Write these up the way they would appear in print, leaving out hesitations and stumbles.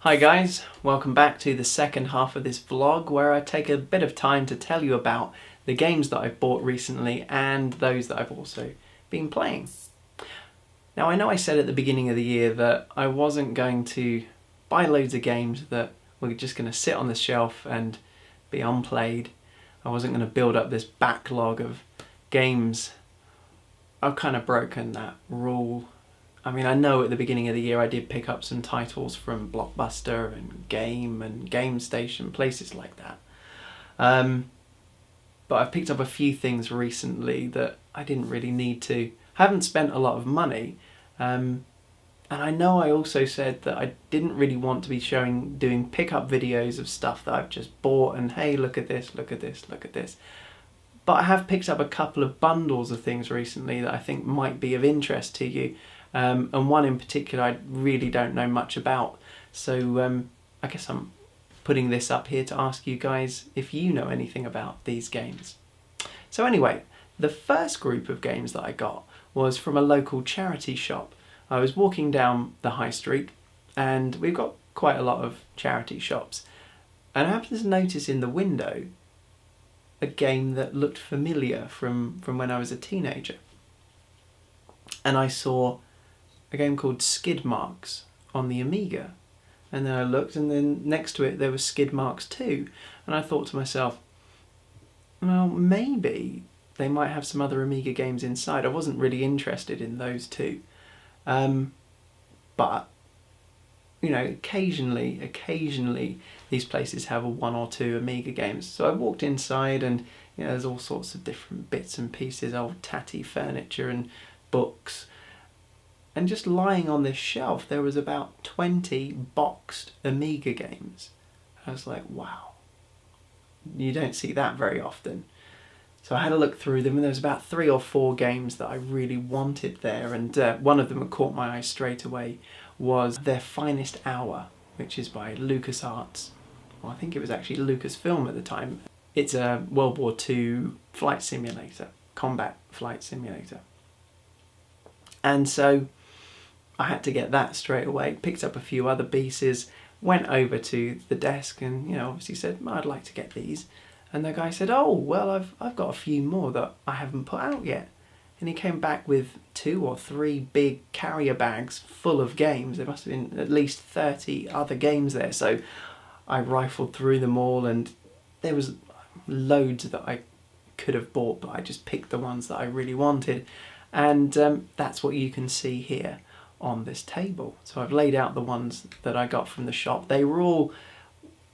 Hi guys, welcome back to the second half of this vlog where I take a bit of time to tell you about the games that I've bought recently and those that I've also been playing. Now I know I said at the beginning of the year that I wasn't going to buy loads of games that were just going to sit on the shelf and be unplayed. I wasn't going to build up this backlog of games. I've kind of broken that rule. I mean, I know at the beginning of the year I did pick up some titles from Blockbuster and Game and Game Station, places like that. But I've picked up a few things recently that I didn't really need to. I haven't spent a lot of money. And I know I also said that I didn't really want to be doing pickup videos of stuff that I've just bought and hey, look at this, look at this, look at this. But I have picked up a couple of bundles of things recently that I think might be of interest to you. And one in particular I really don't know much about. So I guess I'm putting this up here to ask you guys if you know anything about these games. So anyway, the first group of games that I got was from a local charity shop. I was walking down the high street and we've got quite a lot of charity shops. And I happened to notice in the window a game that looked familiar from when I was a teenager. And I saw a game called Skid Marks on the Amiga. And then I looked and then next to it there was Skid Marks 2. And I thought to myself, well, maybe they might have some other Amiga games inside. I wasn't really interested in those two. But, you know, occasionally these places have one or two Amiga games. So I walked inside and, you know, there's all sorts of different bits and pieces, old tatty furniture and books. And just lying on this shelf, there was about 20 boxed Amiga games. I was like, wow, you don't see that very often. So I had a look through them and there was about 3 or 4 games that I really wanted there. And one of them that caught my eye straight away was Their Finest Hour, which is by LucasArts. Well, I think it was actually Lucasfilm at the time. It's a World War II flight simulator, combat flight simulator. And so I had to get that straight away, picked up a few other pieces, went over to the desk and, you know, obviously said, I'd like to get these. And the guy said, oh, well, I've got a few more that I haven't put out yet. And he came back with 2 or 3 big carrier bags full of games. There must have been at least 30 other games there. So I rifled through them all and there was loads that I could have bought, but I just picked the ones that I really wanted. And that's what you can see here on this table. So I've laid out the ones that I got from the shop. They were all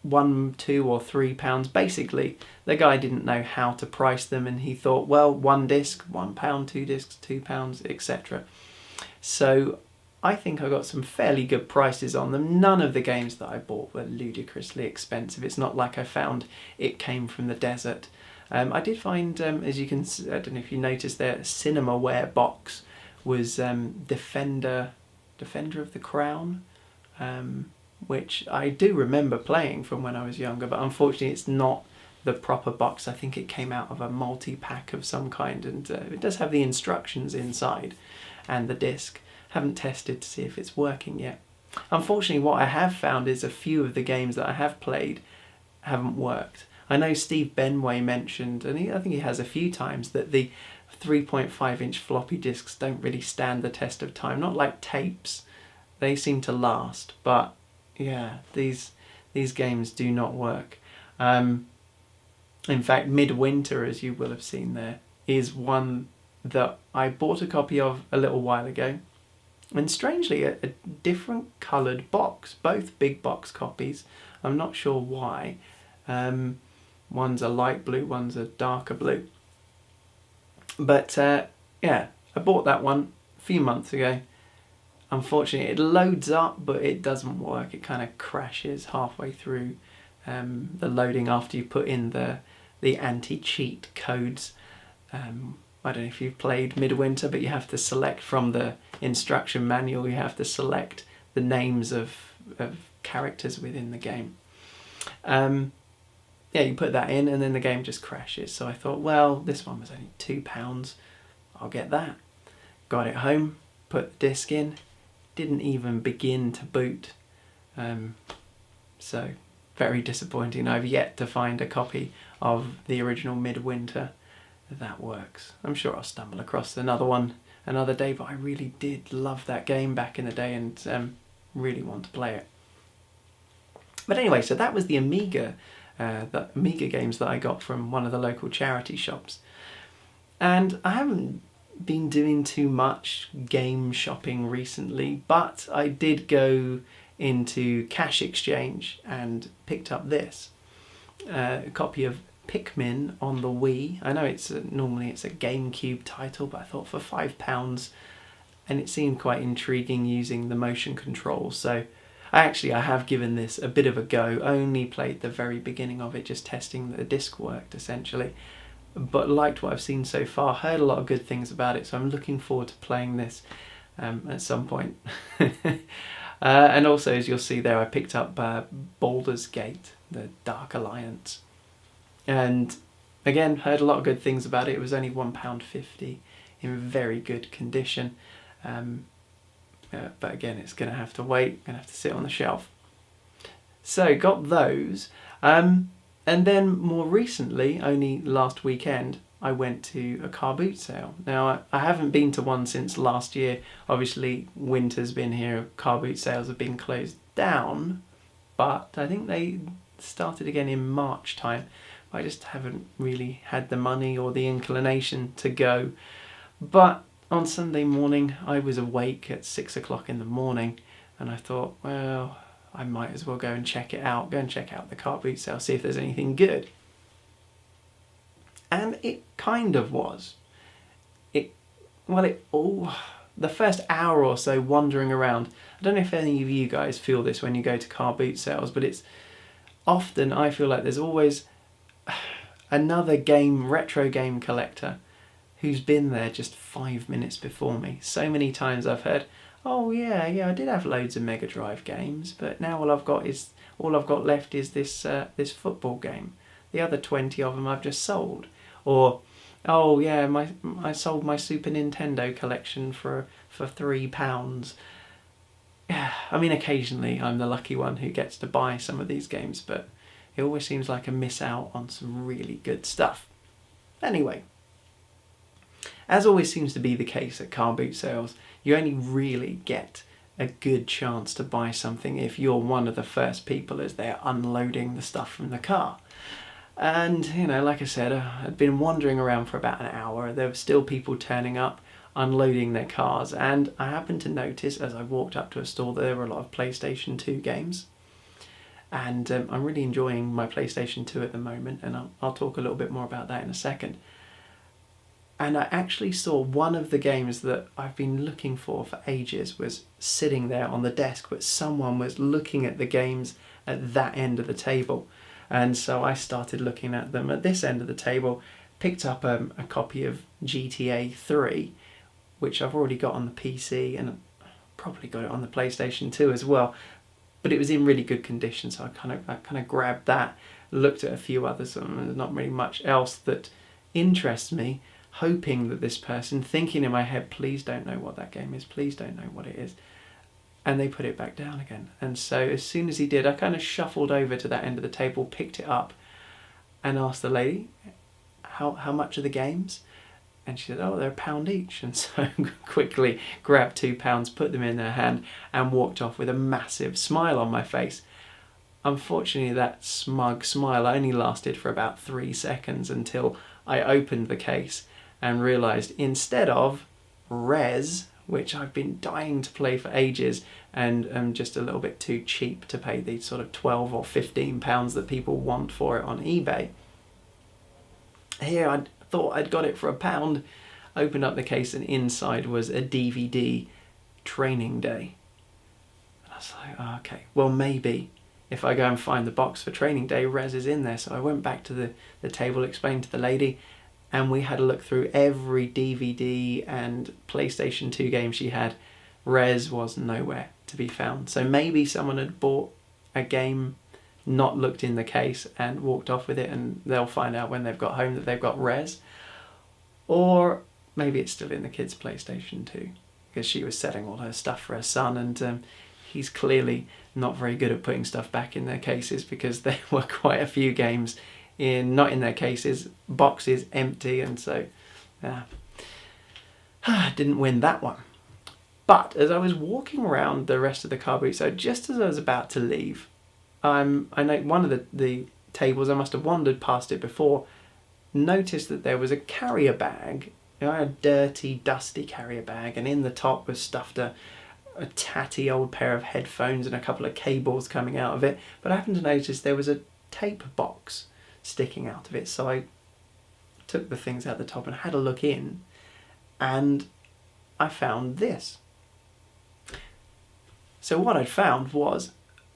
£1, £2 or £3. Basically, the guy didn't know how to price them and he thought, well, 1 disc, £1, 2 discs, £2, etc. So I think I got some fairly good prices on them. None of the games that I bought were ludicrously expensive. It's not like I found It Came from the Desert. I did find, as you can see, I don't know if you noticed there, Cinemaware box was Defender of the Crown, which I do remember playing from when I was younger, but unfortunately it's not the proper box. I think it came out of a multi-pack of some kind, and it does have the instructions inside and the disc. Haven't tested to see if it's working yet. Unfortunately, what I have found is a few of the games that I have played haven't worked. I know Steve Benway mentioned, and I think he has a few times, that the 3.5-inch floppy disks don't really stand the test of time. Not like tapes, they seem to last, but yeah, these games do not work. In fact, Midwinter, as you will have seen there, is one that I bought a copy of a little while ago, and strangely a different coloured box, both big box copies. I'm not sure why. One's a light blue, one's a darker blue. But yeah, I bought that one a few months ago. Unfortunately, it loads up, but it doesn't work. It kind of crashes halfway through the loading after you put in the anti-cheat codes. I don't know if you've played Midwinter, but you have to select from the instruction manual, you have to select the names of characters within the game. Yeah, you put that in and then the game just crashes. So I thought, well, this one was only £2. I'll get that. Got it home, put the disc in, didn't even begin to boot. So very disappointing. I've yet to find a copy of the original Midwinter that works. I'm sure I'll stumble across another one another day, but I really did love that game back in the day and really want to play it. But anyway, so that was the Amiga games that I got from one of the local charity shops. And I haven't been doing too much game shopping recently, but I did go into Cash Exchange and picked up this a copy of Pikmin on the Wii. I know normally it's a GameCube title, but I thought for £5, and it seemed quite intriguing using the motion controls. So I have given this a bit of a go. Only played the very beginning of it, just testing that the disc worked essentially. But liked what I've seen so far. Heard a lot of good things about it, so I'm looking forward to playing this at some point. And also, as you'll see there, I picked up Baldur's Gate, the Dark Alliance. And again, heard a lot of good things about it. It was only £1.50 in very good condition. But again, it's going to have to wait, going to have to sit on the shelf. So, got those. And then more recently, only last weekend, I went to a car boot sale. Now, I haven't been to one since last year. Obviously, winter's been here, car boot sales have been closed down, but I think they started again in March time. I just haven't really had the money or the inclination to go. But on Sunday morning, I was awake at 6 o'clock in the morning, and I thought, well, I might as well go and check it out. Go and check out the car boot sale, see if there's anything good. And it kind of was. The first hour or so wandering around, I don't know if any of you guys feel this when you go to car boot sales, but it's often, I feel like there's always another retro game collector who's been there just 5 minutes before me. So many times I've heard, oh yeah, I did have loads of Mega Drive games, but now all I've got left is this football game. The other 20 of them I've just sold. Or, oh yeah, I sold my Super Nintendo collection for £3. I mean, occasionally I'm the lucky one who gets to buy some of these games, but it always seems like a miss out on some really good stuff. Anyway, as always seems to be the case at car boot sales, you only really get a good chance to buy something if you're one of the first people as they're unloading the stuff from the car. And, like I said, I'd been wandering around for about an hour. There were still people turning up, unloading their cars, and I happened to notice as I walked up to a store that there were a lot of PlayStation 2 games. And I'm really enjoying my PlayStation 2 at the moment, and I'll talk a little bit more about that in a second. And I actually saw one of the games that I've been looking for ages was sitting there on the desk, but someone was looking at the games at that end of the table. And so I started looking at them at this end of the table, picked up a copy of GTA 3, which I've already got on the PC, and probably got it on the PlayStation 2 as well. But it was in really good condition, so I kind of grabbed that, looked at a few others, and there's not really much else that interests me, hoping that this person, thinking in my head, please don't know what that game is, please don't know what it is. And they put it back down again. And so as soon as he did, I kind of shuffled over to that end of the table, picked it up, and asked the lady, how much are the games? And she said, oh, they're £1 each. And so quickly grabbed £2, put them in her hand, and walked off with a massive smile on my face. Unfortunately, that smug smile only lasted for about 3 seconds until I opened the case and realised instead of Res, which I've been dying to play for ages and am just a little bit too cheap to pay the sort of £12 or £15 that people want for it on eBay. Here I thought I'd got it for £1, opened up the case, and inside was a DVD, Training Day. And I was like, oh, okay, well maybe if I go and find the box for Training Day, Res is in there. So I went back to the table, explained to the lady, and we had a look through every DVD and PlayStation 2 game she had. Res was nowhere to be found. So maybe someone had bought a game, not looked in the case, and walked off with it, and they'll find out when they've got home that they've got Res. Or maybe it's still in the kid's PlayStation 2, because she was selling all her stuff for her son, and he's clearly not very good at putting stuff back in their cases, because there were quite a few games not in their cases, boxes empty, and so didn't win that one. But as I was walking around the rest of the car boot, so just as I was about to leave, I know one of the tables, I must have wandered past it before, noticed that there was a carrier bag, a dirty, dusty carrier bag, and in the top was stuffed a tatty old pair of headphones and a couple of cables coming out of it. But I happened to notice there was a tape box sticking out of it, so I took the things out the top and had a look in, and I found this. So what I'd found was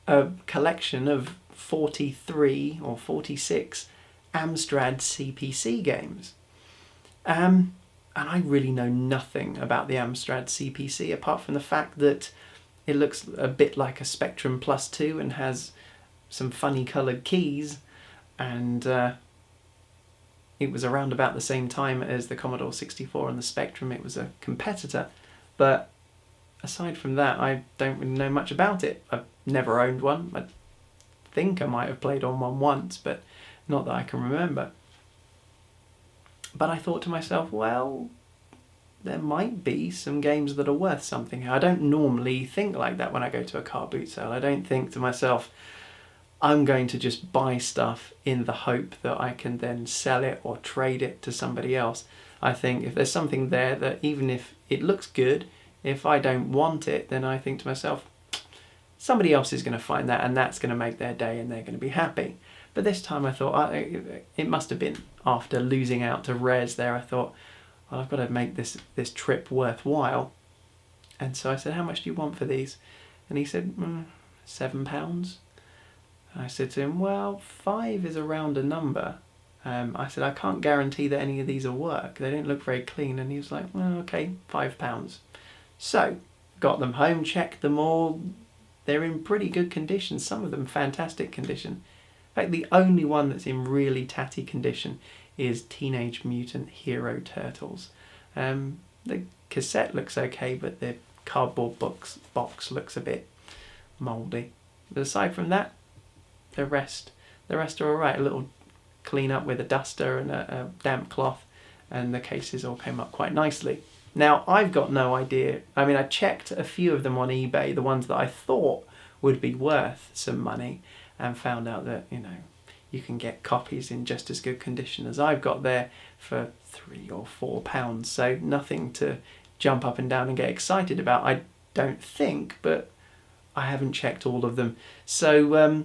a collection of 43 or 46 Amstrad CPC games. And I really know nothing about the Amstrad CPC, apart from the fact that it looks a bit like a Spectrum Plus 2 and has some funny coloured keys, and it was around about the same time as the Commodore 64 and the Spectrum. It was a competitor, but aside from that, I don't really know much about it. I've never owned one. I think I might have played on one once, but not that I can remember. But I thought to myself, well, there might be some games that are worth something. I don't normally think like that when I go to a car boot sale. I don't think to myself, I'm going to just buy stuff in the hope that I can then sell it or trade it to somebody else. I think if there's something there that, even if it looks good, if I don't want it, then I think to myself, somebody else is going to find that, and that's going to make their day, and they're going to be happy. But this time I thought, it must have been after losing out to Rares there, I thought, well, I've got to make this trip worthwhile. And so I said, how much do you want for these? And he said, £7. I said to him, well, 5 is a rounder number. I said, I can't guarantee that any of these will work. They don't look very clean. And he was like, well, okay, £5. So, got them home, checked them all. They're in pretty good condition, some of them fantastic condition. In fact, the only one that's in really tatty condition is Teenage Mutant Hero Turtles. The cassette looks okay, but the cardboard box looks a bit mouldy. But aside from that, the rest are alright. A little clean up with a duster and a damp cloth, and the cases all came up quite nicely. Now, I've got no idea. I mean, I checked a few of them on eBay, the ones that I thought would be worth some money, and found out that, you can get copies in just as good condition as I've got there for £3 or £4. So nothing to jump up and down and get excited about, I don't think, but I haven't checked all of them. So,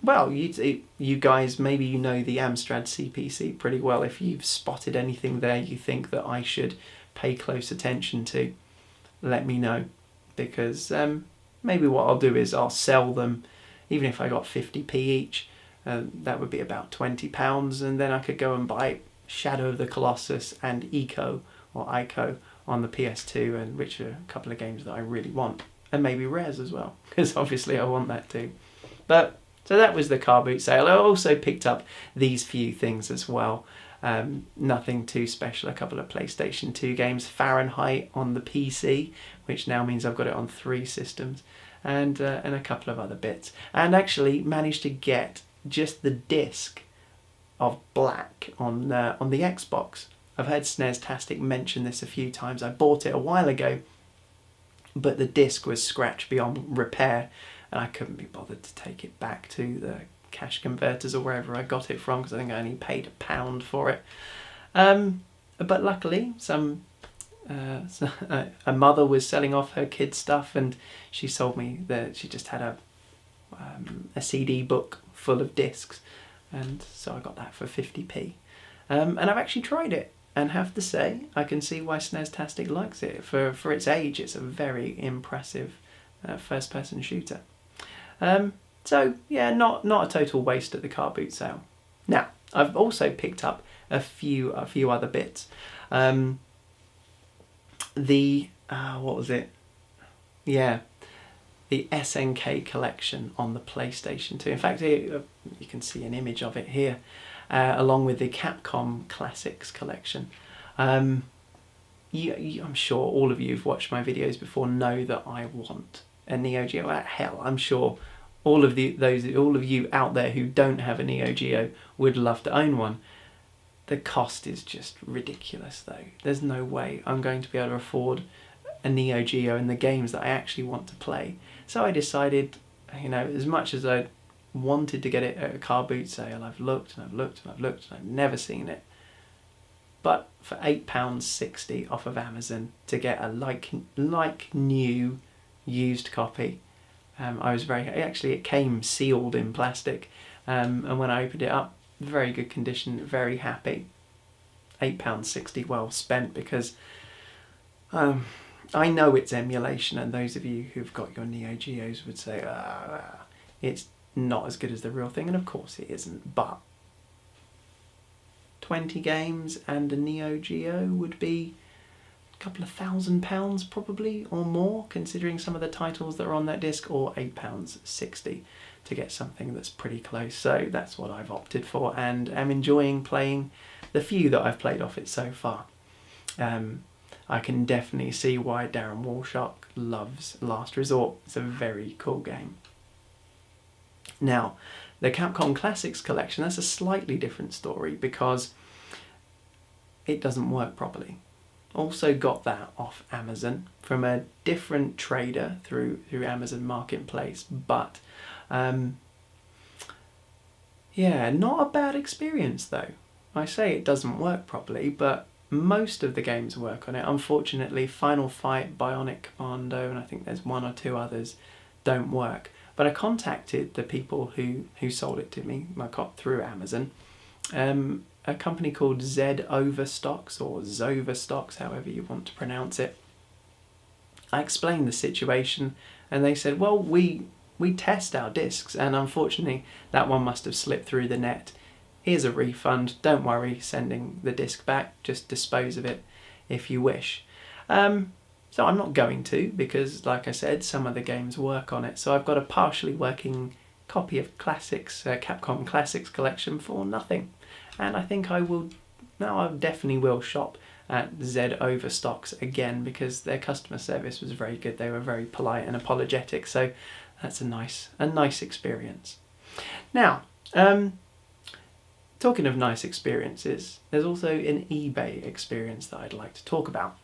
well, you guys, maybe you know the Amstrad CPC pretty well. If you've spotted anything there you think that I should pay close attention to, let me know, because maybe what I'll do is I'll sell them, even if I got 50p each. That would be about £20, and then I could go and buy Shadow of the Colossus and Ico on the PS2, and which are a couple of games that I really want, and maybe Rares as well, because obviously I want that too. But so that was the car boot sale. I also picked up these few things as well. Nothing too special. A couple of PlayStation 2 games, Fahrenheit on the PC, which now means I've got it on 3 systems, and a couple of other bits. And actually managed to get just the disc of Black on the Xbox. I've heard SNEStastic mention this a few times. I bought it a while ago, but the disc was scratched beyond repair, and I couldn't be bothered to take it back to the cash converters or wherever I got it from, because I think I only paid £1 for it. But luckily, a mother was selling off her kids' stuff, and she sold me that she just had a CD book full of discs, and so I got that for 50p. And I've actually tried it, and have to say, I can see why SNEStastic likes it. For its age, it's a very impressive first-person shooter. So yeah, not a total waste at the car boot sale. Now, I've also picked up a few other bits. What was it? Yeah, the SNK collection on the PlayStation 2. In fact, you can see an image of it here, along with the Capcom Classics collection. I'm sure all of you who've watched my videos before know that I want a Neo Geo. Hell, I'm sure all of you out there who don't have a Neo Geo would love to own one. The cost is just ridiculous, though. There's no way I'm going to be able to afford a Neo Geo and the games that I actually want to play. So I decided, as much as I wanted to get it at a car boot sale, I've looked and I've looked and I've looked and I've never seen it. But for £8.60 off of Amazon to get a like new used copy, I was actually it came sealed in plastic, and when I opened it up, very good condition, very happy. £8.60 well spent, because I know it's emulation, and those of you who've got your Neo Geos would say it's not as good as the real thing, and of course it isn't, but 20 games and a Neo Geo would be a couple of £1,000 probably, or more, considering some of the titles that are on that disc, or £8.60 to get something that's pretty close. So that's what I've opted for, and am enjoying playing the few that I've played off it so far. I can definitely see why Darren Walshock loves Last Resort. It's a very cool game. Now, the Capcom Classics collection, that's a slightly different story, because it doesn't work properly. Also got that off Amazon from a different trader through Amazon Marketplace, but yeah, not a bad experience though. I say it doesn't work properly, but most of the games work on it. Unfortunately, Final Fight, Bionic Commando, and I think there's one or two others, don't work. But I contacted the people who sold it to me, I got through Amazon, a company called Z Overstocks, or Zoverstocks, however you want to pronounce it. I explained the situation, and they said, well, we test our discs, and unfortunately that one must have slipped through the net. Here's a refund, don't worry sending the disc back, just dispose of it if you wish. So I'm not going to, because like I said, some of the games work on it. So I've got a partially working copy of Capcom Classics collection for nothing. And I think I definitely will shop at Z Overstocks again, because their customer service was very good. They were very polite and apologetic, so that's a nice experience. Now, talking of nice experiences, there's also an eBay experience that I'd like to talk about.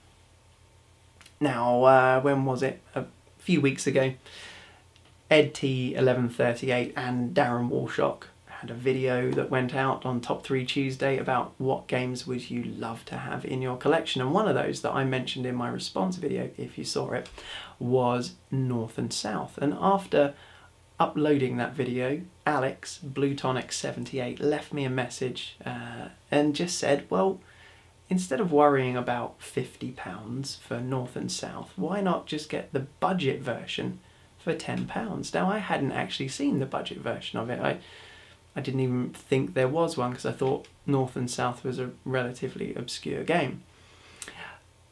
Now, when was it? A few weeks ago, EdT1138 and Darren Walshock had a video that went out on Top 3 Tuesday about what games would you love to have in your collection, and one of those that I mentioned in my response video, if you saw it, was North and South. And after uploading that video, Alex, BlueTonic78, left me a message and just said, well, instead of worrying about £50 for North and South, why not just get the budget version for £10? Now, I hadn't actually seen the budget version of it. I didn't even think there was one, because I thought North and South was a relatively obscure game.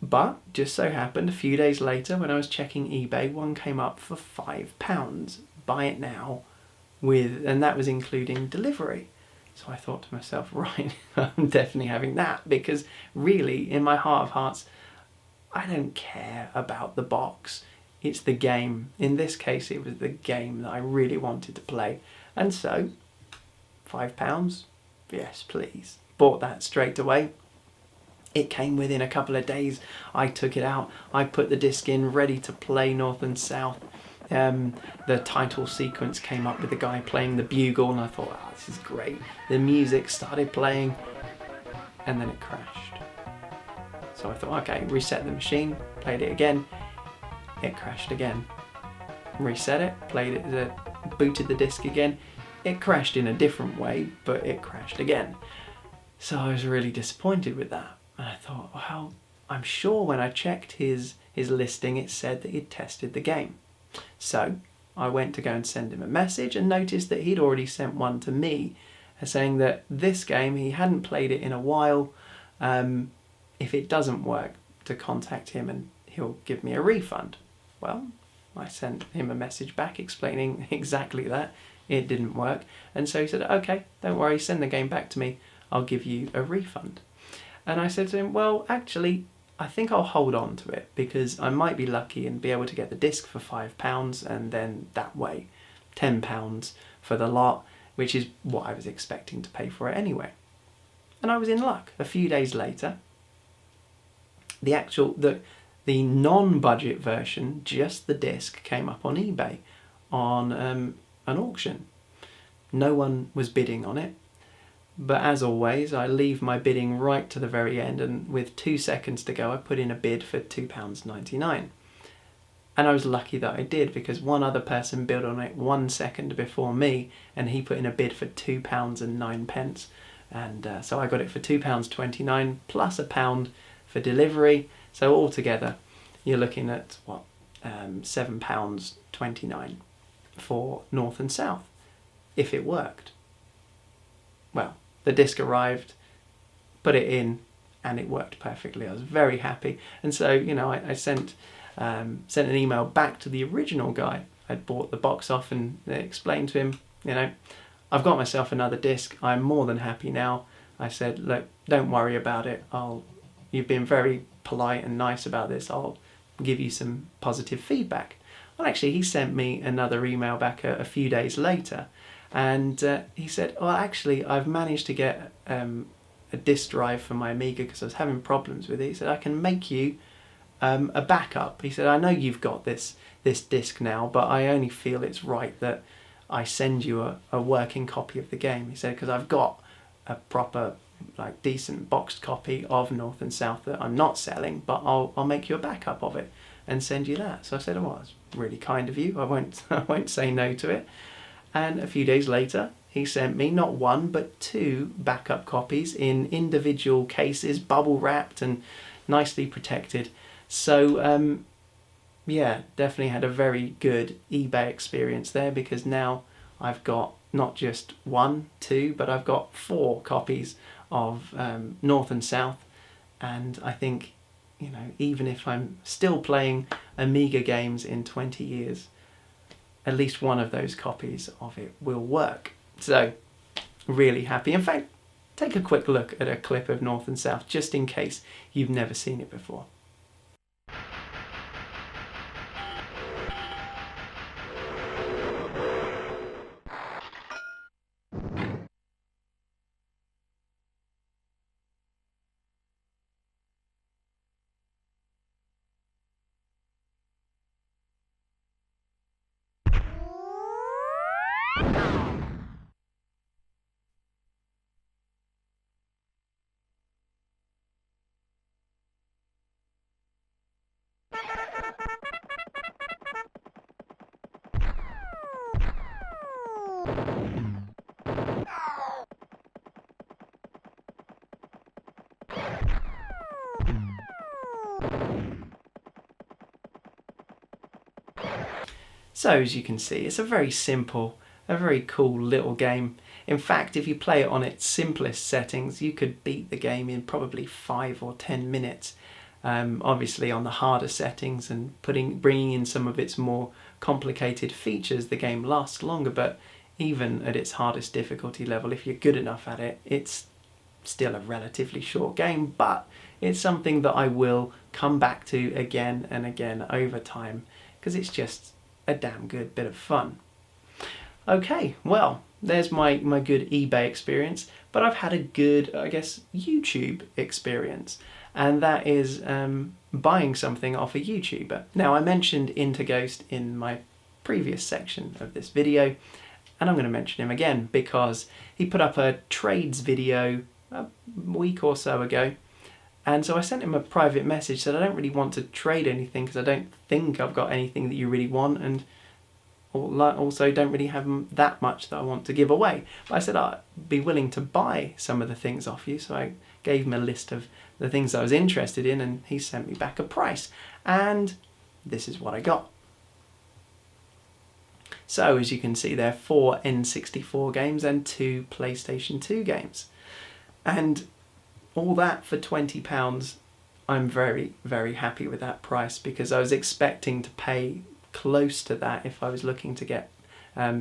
But just so happened, a few days later, when I was checking eBay, one came up for £5. Buy it now, and that was including delivery. So I thought to myself, right, I'm definitely having that, because really, in my heart of hearts, I don't care about the box. It's the game. In this case, it was the game that I really wanted to play. And so, £5? Yes, please. Bought that straight away. It came within a couple of days. I took it out. I put the disc in, ready to play North and South. The title sequence came up with the guy playing the bugle, and I thought, oh, this is great. The music started playing, and then it crashed. So I thought, okay, reset the machine, played it again, it crashed again. Reset it, played it, booted the disc again, it crashed in a different way, but it crashed again. So I was really disappointed with that, and I thought, well, I'm sure when I checked his listing, it said that he'd tested the game. So I went to go and send him a message, and noticed that he'd already sent one to me saying that this game, he hadn't played it in a while. If it doesn't work, to contact him and he'll give me a refund. Well, I sent him a message back explaining exactly that. It didn't work. And so he said, okay, don't worry, send the game back to me. I'll give you a refund. And I said to him, well, actually, I think I'll hold on to it because I might be lucky and be able to get the disc for £5 and then that way £10 for the lot, which is what I was expecting to pay for it anyway. And I was in luck. A few days later, the non-budget version, just the disc, came up on eBay on an auction. No one was bidding on it. But as always, I leave my bidding right to the very end, and with 2 seconds to go, I put in a bid for £2.99. And I was lucky that I did, because one other person bid on it 1 second before me, and he put in a bid for £2.09. And so I got it for £2.29 plus £1 for delivery. So altogether, you're looking at £7.29 for North and South, if it worked. Well, the disc arrived, put it in, and it worked perfectly. I was very happy, and so I sent an email back to the original guy I'd bought the box off, and explained to him, I've got myself another disc. I'm more than happy now. I said, look, don't worry about it. You've been very polite and nice about this. I'll give you some positive feedback. Well, actually, he sent me another email back a few days later. And he said, well, actually, I've managed to get a disk drive for my Amiga because I was having problems with it. He said, I can make you a backup. He said, I know you've got this disk now, but I only feel it's right that I send you a working copy of the game. He said, because I've got a proper, decent boxed copy of North and South that I'm not selling, but I'll make you a backup of it and send you that. So I said, well, that's really kind of you. I won't say no to it. And a few days later, he sent me not one, but 2 backup copies in individual cases, bubble wrapped and nicely protected. So, yeah, definitely had a very good eBay experience there, because now I've got not just 1, 2, but I've got 4 copies of North and South. And I think, even if I'm still playing Amiga games in 20 years, at least one of those copies of it will work. So, really happy. In fact, take a quick look at a clip of North and South, just in case you've never seen it before. So as you can see, it's a very simple, a very cool little game. In fact, if you play it on its simplest settings, you could beat the game in probably 5 or 10 minutes. Obviously on the harder settings and bringing in some of its more complicated features, the game lasts longer, but even at its hardest difficulty level, if you're good enough at it, it's still a relatively short game, but it's something that I will come back to again and again over time, because it's just a damn good bit of fun. Okay, well, there's my good eBay experience, but I've had a good, I guess, YouTube experience, and that is buying something off a YouTuber. Now, I mentioned Interghost in my previous section of this video, and I'm going to mention him again because he put up a trades video a week or so ago, and so I sent him a private message, said I don't really want to trade anything because I don't think I've got anything that you really want, and also don't really have that much that I want to give away. But I said I'd be willing to buy some of the things off you, so I gave him a list of the things I was interested in, and he sent me back a price, and this is what I got. So as you can see, there are 4 N64 games and 2 PlayStation 2 games, and all that for £20. I'm very, very happy with that price, because I was expecting to pay close to that if I was looking to get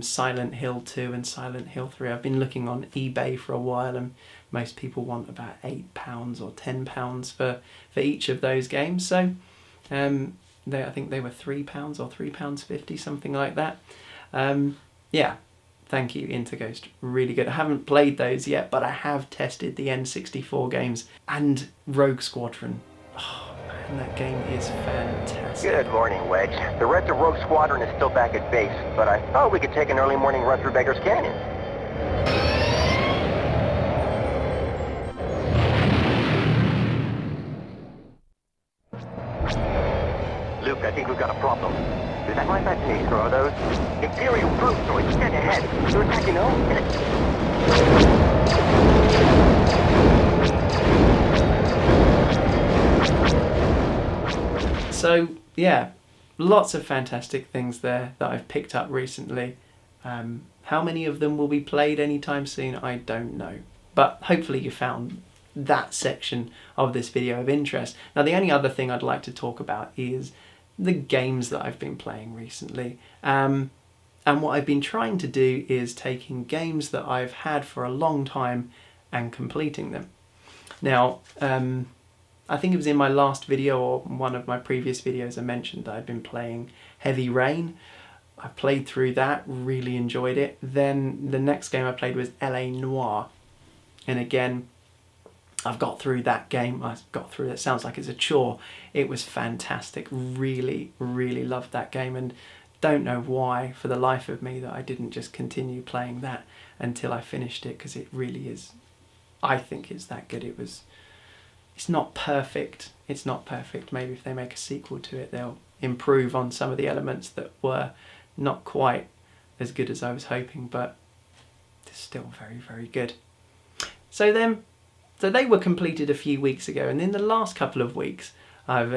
Silent Hill 2 and Silent Hill 3. I've been looking on eBay for a while, and most people want about £8 or £10 for each of those games. So I think they were £3 or £3.50, something like that. Yeah, thank you, Interghost. Really good. I haven't played those yet, but I have tested the N64 games and Rogue Squadron. Oh man, that game is fantastic. Good morning, Wedge. The rest of Rogue Squadron is still back at base, but I thought we could take an early morning run through Beggar's Canyon. Luke, I think we've got a problem. Is that my bad taste, or are those Imperial droids dead ahead? They're attacking home. So, yeah, lots of fantastic things there that I've picked up recently. How many of them will be played anytime soon, I don't know. But hopefully you found that section of this video of interest. Now, the only other thing I'd like to talk about is the games that I've been playing recently. And what I've been trying to do is taking games that I've had for a long time and completing them. Now, I think it was in my last video or one of my previous videos I mentioned that I'd been playing Heavy Rain. I played through that, really enjoyed it. Then the next game I played was LA Noire. And again, I've got through that game. It sounds like it's a chore. It was fantastic. Really, really loved that game, and don't know why for the life of me that I didn't just continue playing that until I finished it, because it really is, I think it's that good. It's not perfect. It's not perfect. Maybe if they make a sequel to it, they'll improve on some of the elements that were not quite as good as I was hoping, but it's still very, very good. So they were completed a few weeks ago, and in the last couple of weeks, I've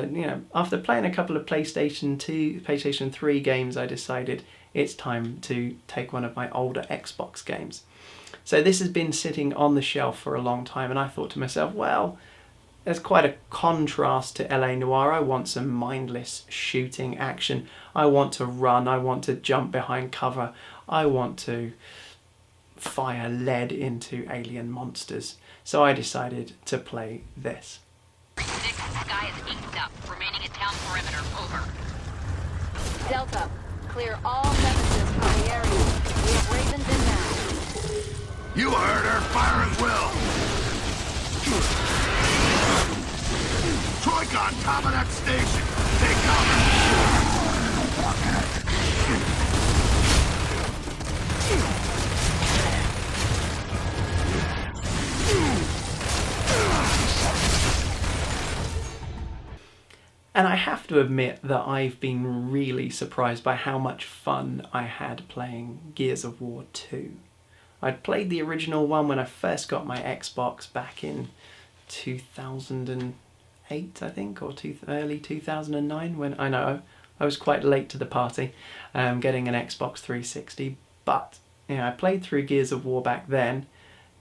after playing a couple of PlayStation 2, PlayStation 3 games, I decided it's time to take one of my older Xbox games. So this has been sitting on the shelf for a long time, and I thought to myself, well, there's quite a contrast to LA Noire. I want some mindless shooting action. I want to run. I want to jump behind cover. I want to fire lead into alien monsters. So I decided to play this. 6, sky is east up. Remaining at town perimeter. Over. Delta, clear all nemesis from the area. We have Ravens inbound. You heard her. Fire at will. Troika on top of that station. Take cover. And I have to admit that I've been really surprised by how much fun I had playing Gears of War 2. I'd played the original one when I first got my Xbox back in 2008, I think, or early 2009, when I was quite late to the party, getting an Xbox 360. But I played through Gears of War back then.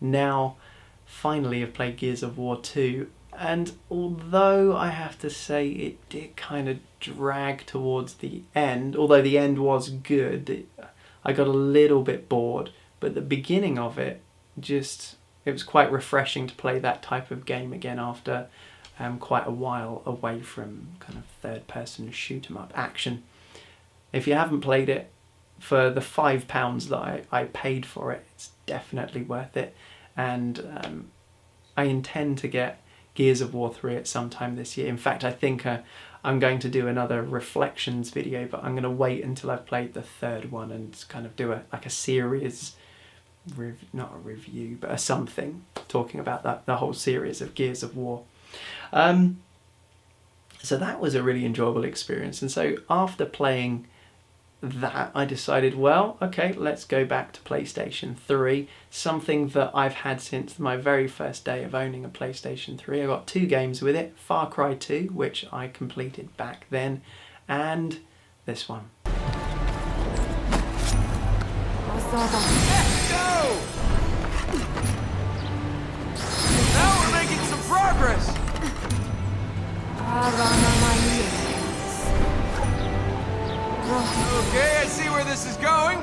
Now, finally, I've played Gears of War 2. And although I have to say it did kind of drag towards the end, although the end was good, I got a little bit bored. But the beginning of it, it was quite refreshing to play that type of game again after quite a while away from kind of third-person shoot-'em-up action. If you haven't played it, for the £5 that I paid for it, it's definitely worth it. And I intend to get Gears of War 3 at some time this year. In fact, I think I'm going to do another reflections video, but I'm going to wait until I've played the third one and kind of do a series, not a review, but a something, talking about the whole series of Gears of War. So that was a really enjoyable experience. And so after playing that, I decided, well, okay, let's go back to PlayStation 3, something that I've had since my very first day of owning a PlayStation 3. I got 2 games with it, Far Cry 2, which I completed back then, and this one. Let's go! Now we're making some progress! Okay, I see where this is going.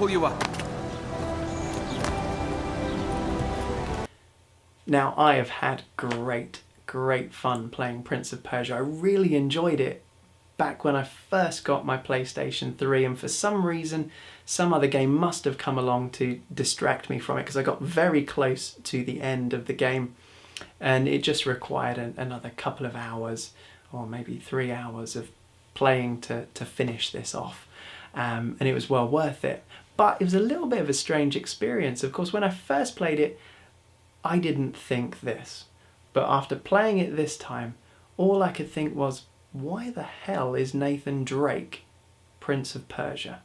pull you up. Now, I have had great fun playing Prince of Persia. I really enjoyed it back when I first got my PlayStation 3, and for some reason, some other game must have come along to distract me from it, because I got very close to the end of the game, and it just required another couple of hours, or maybe 3 hours of playing to finish this off. And it was well worth it. But it was a little bit of a strange experience. Of course, when I first played it, I didn't think this. But after playing it this time, all I could think was, why the hell is Nathan Drake Prince of Persia?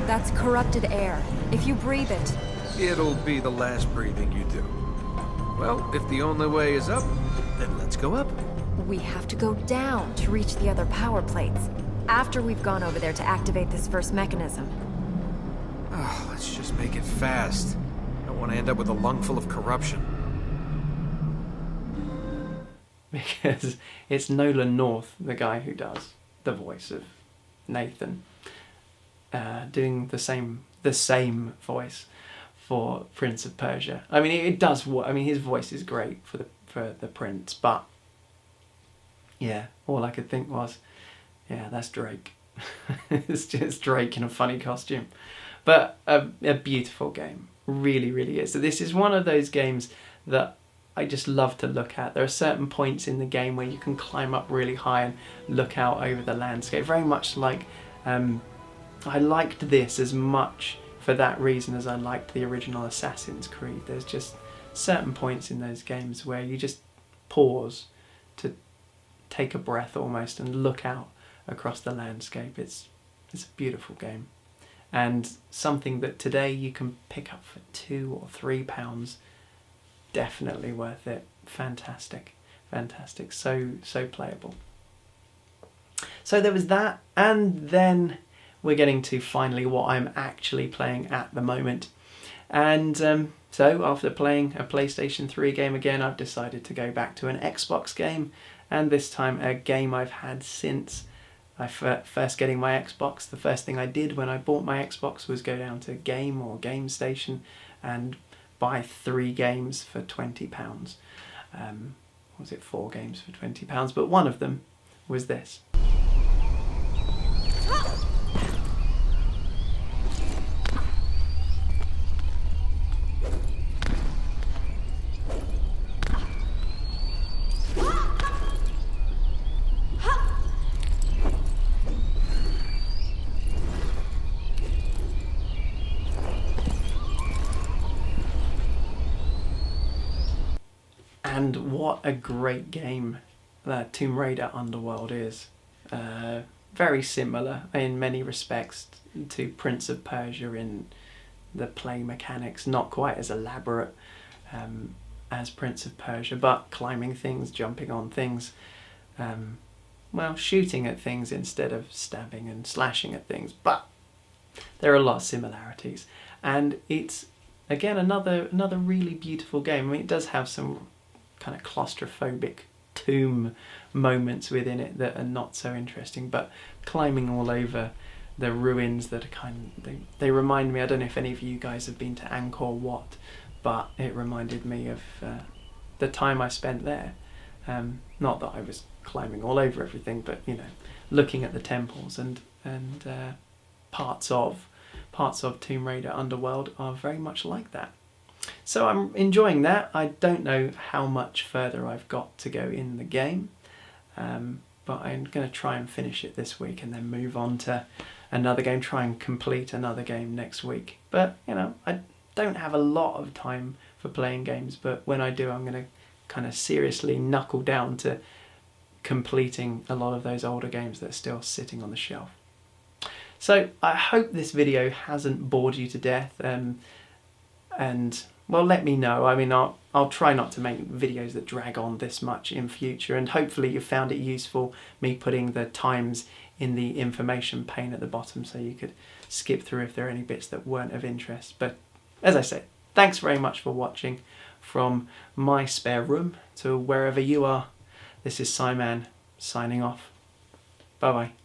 That's corrupted air. If you breathe it... It'll be the last breathing you do. Well, if the only way is up, then let's go up. We have to go down to reach the other power plates. After we've gone over there to activate this first mechanism. Oh, let's just make it fast. I don't want to end up with a lung full of corruption. Because it's Nolan North, the guy who does the voice of Nathan, doing the same voice for Prince of Persia. I mean, it does. I mean, his voice is great for the Prince, but yeah, all I could think was, yeah, that's Drake. It's just Drake in a funny costume, but a beautiful game, really is. So this is one of those games that I just love to look at. There are certain points in the game where you can climb up really high and look out over the landscape. Very much like, I liked this as much for that reason as I liked the original Assassin's Creed. There's just certain points in those games where you just pause to take a breath almost and look out across the landscape. It's a beautiful game, and something that today you can pick up for £2 or £3. Definitely worth it. Fantastic, so playable. So there was that, and then we're getting to finally what I'm actually playing at the moment. And so after playing a PlayStation 3 game again, I've decided to go back to an Xbox game, and this time a game I've had since I first getting my Xbox. The first thing I did when I bought my Xbox was go down to Game or Game Station and buy 3 games for £20. Was it 4 games for £20? But one of them was this. And what a great game that Tomb Raider Underworld is. Very similar in many respects to Prince of Persia in the play mechanics. Not quite as elaborate as Prince of Persia, but climbing things, jumping on things, well, shooting at things instead of stabbing and slashing at things. But there are a lot of similarities. And it's, again, another really beautiful game. I mean, it does have some kind of claustrophobic tomb moments within it that are not so interesting, but climbing all over the ruins that are they remind me, I don't know if any of you guys have been to Angkor Wat, but it reminded me of the time I spent there. Not that I was climbing all over everything, but you know, looking at the temples and parts of Tomb Raider Underworld are very much like that. So I'm enjoying that. I don't know how much further I've got to go in the game, but I'm going to try and finish it this week and then move on to another game, try and complete another game next week. But, you know, I don't have a lot of time for playing games, but when I do, I'm going to kind of seriously knuckle down to completing a lot of those older games that are still sitting on the shelf. So I hope this video hasn't bored you to death, and well, let me know. I mean, I'll try not to make videos that drag on this much in future, and hopefully you found it useful, me putting the times in the information pane at the bottom so you could skip through if there are any bits that weren't of interest. But as I said, thanks very much for watching from my spare room to wherever you are. This is Simon signing off. Bye bye.